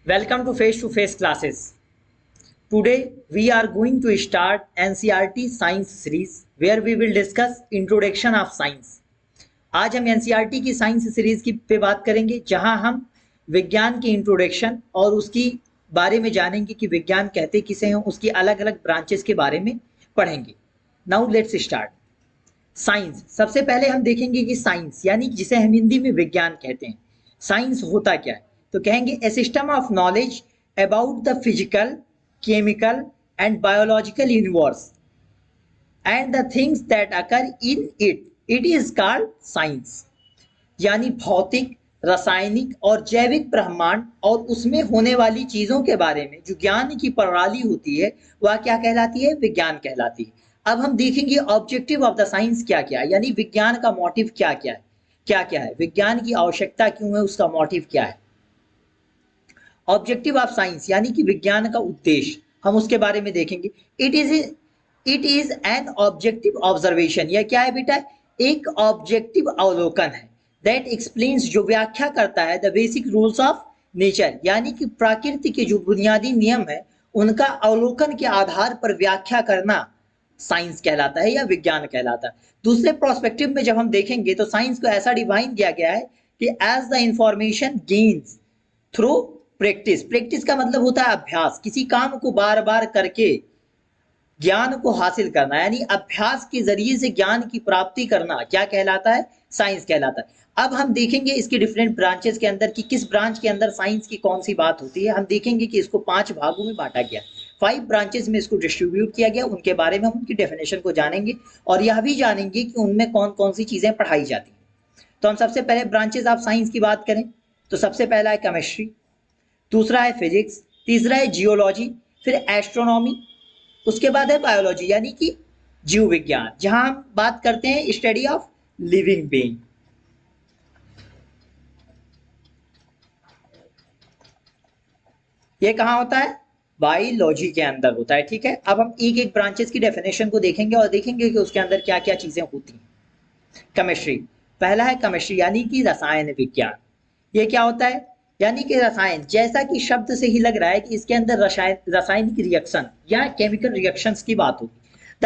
Welcome to face classes. Today we are going to start NCERT Science series where we will discuss Introduction of Science. आज हम NCERT की science series की पे बात करेंगे जहां हम विज्ञान की इंट्रोडक्शन और उसकी बारे में जानेंगे कि विज्ञान कहते किसे हैं, उसकी अलग अलग ब्रांचेस के बारे में पढ़ेंगे. Now let's start. साइंस. सबसे पहले हम देखेंगे कि साइंस यानी जिसे हम हिंदी में विज्ञान कहते हैं, साइंस होता क्या है. तो कहेंगे a system of knowledge about the physical, chemical and biological universe and the things that occur in it is called science. यानी भौतिक, रासायनिक और जैविक ब्रह्मांड और उसमें होने वाली चीजों के बारे में जो ज्ञान की प्रणाली होती है वह क्या कहलाती है? विज्ञान कहलाती है. अब हम देखेंगे ऑब्जेक्टिव ऑफ द साइंस क्या क्या है, यानी विज्ञान का मोटिव क्या क्या है, क्या क्या है, विज्ञान की आवश्यकता क्यों है, उसका मोटिव क्या है. ऑब्जेक्टिव ऑफ साइंस यानी कि विज्ञान का उद्देश्य, हम उसके बारे में देखेंगे. It is an objective observation. यह क्या है बेटा? एक ऑब्जेक्टिव अवलोकन है. दैट एक्सप्लेन्स, जो व्याख्या करता है, the basic rules of nature, यानी कि प्रकृति के जो बुनियादी नियम है उनका अवलोकन के आधार पर व्याख्या करना साइंस कहलाता है या विज्ञान कहलाता है. दूसरे प्रोस्पेक्टिव में जब हम देखेंगे तो साइंस को ऐसा डिवाइन किया गया है कि as the information gains through practice. Practice का मतलब होता है अभ्यास, किसी काम को बार बार करके ज्ञान को हासिल करना, यानी अभ्यास के जरिए से ज्ञान की प्राप्ति करना क्या कहलाता है? साइंस कहलाता है. अब हम देखेंगे इसके डिफरेंट ब्रांचेस के अंदर कि किस ब्रांच के अंदर साइंस की कौन सी बात होती है. हम देखेंगे कि इसको 5 भागों में बांटा गया, 5 ब्रांचेस में इसको डिस्ट्रीब्यूट किया गया. उनके बारे में हम उनकी डेफिनेशन को जानेंगे और यह भी जानेंगे कि उनमें कौन कौन सी चीजें पढ़ाई जाती हैं. तो हम सबसे पहले ब्रांचेस ऑफ साइंस की बात करें तो सबसे पहला है केमिस्ट्री, दूसरा है फिजिक्स, तीसरा है जियोलॉजी, फिर एस्ट्रोनॉमी, उसके बाद है बायोलॉजी यानी कि जीव विज्ञान, जहां हम बात करते हैं स्टडी ऑफ लिविंग बीइंग. ये कहां होता है? बायोलॉजी के अंदर होता है. ठीक है, अब हम एक एक ब्रांचेस की डेफिनेशन को देखेंगे और देखेंगे कि उसके अंदर क्या क्या चीजें होती हैं. केमिस्ट्री, पहला है केमिस्ट्री यानी कि रसायन विज्ञान. ये क्या होता है? यानी कि रसायन, जैसा कि शब्द से ही लग रहा है कि इसके अंदर रासायनिक रिएक्शन या केमिकल रिएक्शंस की बात होगी. The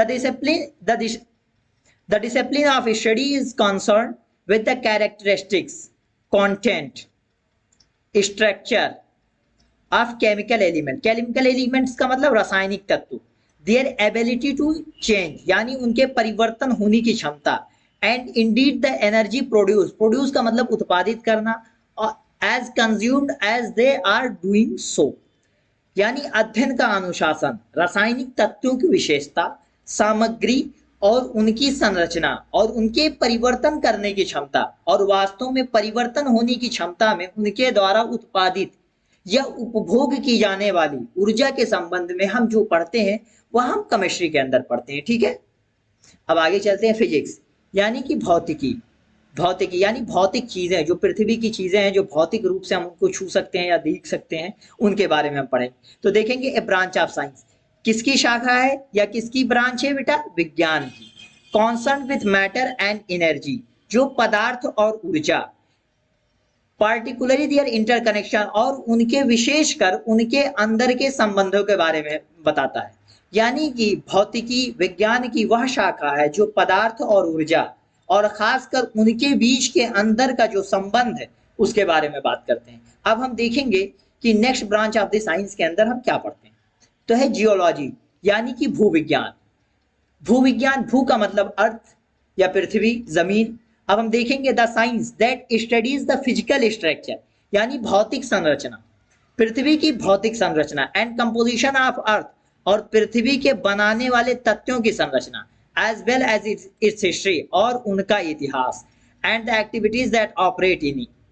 discipline of study is concern with the characteristics, content, structure of chemical element. Chemical elements का मतलब रासायनिक तत्व. देयर एबिलिटी टू चेंज यानी उनके परिवर्तन होने की क्षमता. And Indeed the energy produce का मतलब उत्पादित करना, as consumed as they are doing so. यानी अध्ययन का अनुशासन, रासायनिक तत्वों की विशेषता, सामग्री और उनकी संरचना और उनके परिवर्तन करने की क्षमता और वास्तव में परिवर्तन होने की क्षमता में उनके द्वारा उत्पादित या उपभोग की जाने वाली ऊर्जा के संबंध में हम जो पढ़ते हैं वह हम केमिस्ट्री के अंदर पढ़ते हैं. ठीक है, अब आगे चलते हैं. फिजिक्स यानी कि भौतिकी. भौतिकी यानी भौतिक चीजें, जो पृथ्वी की चीजें हैं जो भौतिक रूप से हम उनको छू सकते हैं या देख सकते हैं, उनके बारे में हम पढ़ेंगे. तो देखेंगे ए ब्रांच ऑफ साइंस, किसकी शाखा है या किसकी ब्रांच है बेटा? विज्ञान की. Concern with matter and energy, जो पदार्थ और ऊर्जा, पार्टिकुलरली देयर इंटरकनेक्शन और उनके विशेषकर उनके अंदर के संबंधों के बारे में बताता है. यानी कि भौतिकी विज्ञान की वह शाखा है जो पदार्थ और ऊर्जा और खासकर उनके बीच के अंदर का जो संबंध है उसके बारे में बात करते हैं. अब हम देखेंगे कि next branch of the science के अंदर हम क्या पढ़ते हैं. तो है जियोलॉजी यानी कि भूविज्ञान. भूविज्ञान, भू का मतलब अर्थ या पृथ्वी, जमीन. अब हम देखेंगे the science that studies the physical structure यानी भौतिक संरचना, पृथ्वी की भौतिक संरचना, एंड कंपोजिशन ऑफ अर्थ और पृथ्वी के बनाने वाले तत्वों की संरचना, as well as its history और उनका इतिहास, and the activities that operate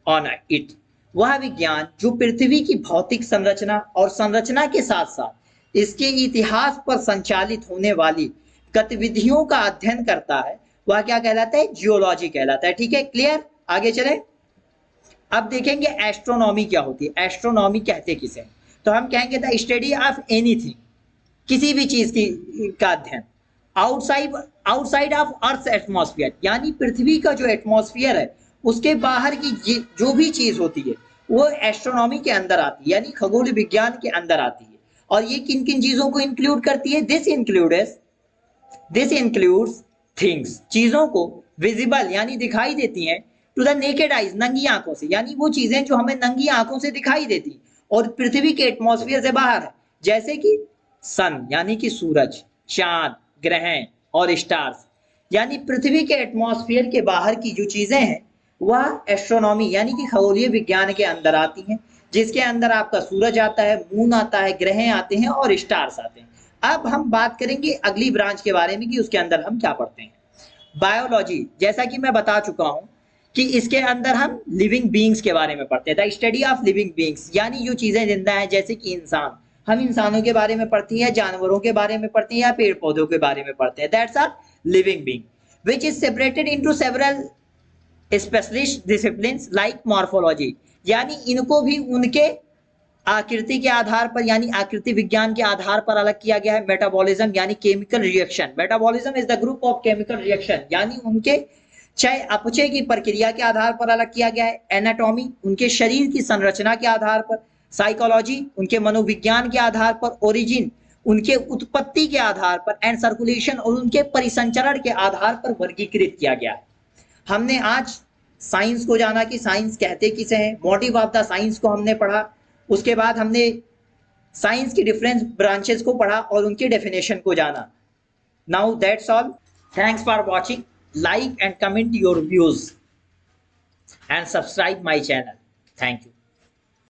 on it. वह विज्ञान जो पृथ्वी की भौतिक संरचना और संरचना के साथ साथ इसके इतिहास पर संचालित होने वाली गतिविधियों का अध्ययन करता है वह क्या कहलाता है? जियोलॉजी कहलाता है. ठीक है, क्लियर? आगे चले. अब देखेंगे एस्ट्रोनॉमी क्या होती है. एस्ट्रोनॉमी कहते किसे? तो हम कहेंगे द स्टडी ऑफ एनीथिंग, किसी भी चीज का अध्ययन, आउटसाइड ऑफ अर्थ एटमॉस्फेयर यानी पृथ्वी का जो एटमॉस्फेयर है उसके बाहर की जो भी चीज होती है वो एस्ट्रोनॉमी के अंदर आती है, यानी खगोल विज्ञान के अंदर आती है। और ये किन किन चीजों को इंक्लूड करती है? दिस इंक्लूड्स थिंग्स, चीजों को विजिबल यानी दिखाई देती हैं, टू द नेकेड आइज, नंगी आंखों से, यानी वो चीजें जो हमें नंगी आंखों से दिखाई देती और पृथ्वी के एटमॉस्फेयर से बाहर है, जैसे कि सन यानी कि सूरज, चांद, ग्रह और स्टार्स। यानी पृथ्वी के एटमॉस्फेयर के बाहर की जो चीजें हैं वह एस्ट्रोनॉमी यानी कि खगोलीय विज्ञान के अंदर आती हैं, जिसके अंदर आपका सूरज आता है, मून आता है, ग्रह आते हैं और स्टार्स आते हैं। अब हम बात करेंगे अगली ब्रांच के बारे में कि उसके अंदर हम क्या पढ़ते हैं। बायोलॉजी, जैसा कि मैं बता चुका हूं कि इसके अंदर हम लिविंग बीइंग्स के बारे में पढ़ते हैं, the study of living beings, यानी जो चीजें जिंदा हैं, जैसे कि इंसान, हम इंसानों के बारे में पढ़ते हैं, जानवरों के बारे में पढ़ते हैं या पेड़ पौधों के बारे में पढ़ते हैं। That's are living being which is separated into several specialist disciplines like morphology, यानी इनको भी उनके आकृति के आधार पर यानी आकृति विज्ञान के आधार पर अलग किया गया है। मेटाबॉलिज्म यानी chemical reaction, metabolism is the group of chemical reaction, यानी उनके क्षय अपचय की प्रक्रिया के आधार पर अलग किया गया है। एनाटॉमी उनके शरीर की संरचना के आधार पर, साइकोलॉजी उनके मनोविज्ञान के आधार पर, ओरिजिन उनके उत्पत्ति के आधार पर, एंड सर्कुलेशन और उनके परिसंचरण के आधार पर वर्गीकृत किया गया है। हमने आज साइंस को जाना कि साइंस कहते किसे हैं, मोटिव ऑफ द साइंस को हमने पढ़ा, उसके बाद हमने साइंस की डिफरेंट ब्रांचेस को पढ़ा और उनके डेफिनेशन को जाना। Now that's all, thanks for watching, like and comment your views and subscribe my channel. Thank you.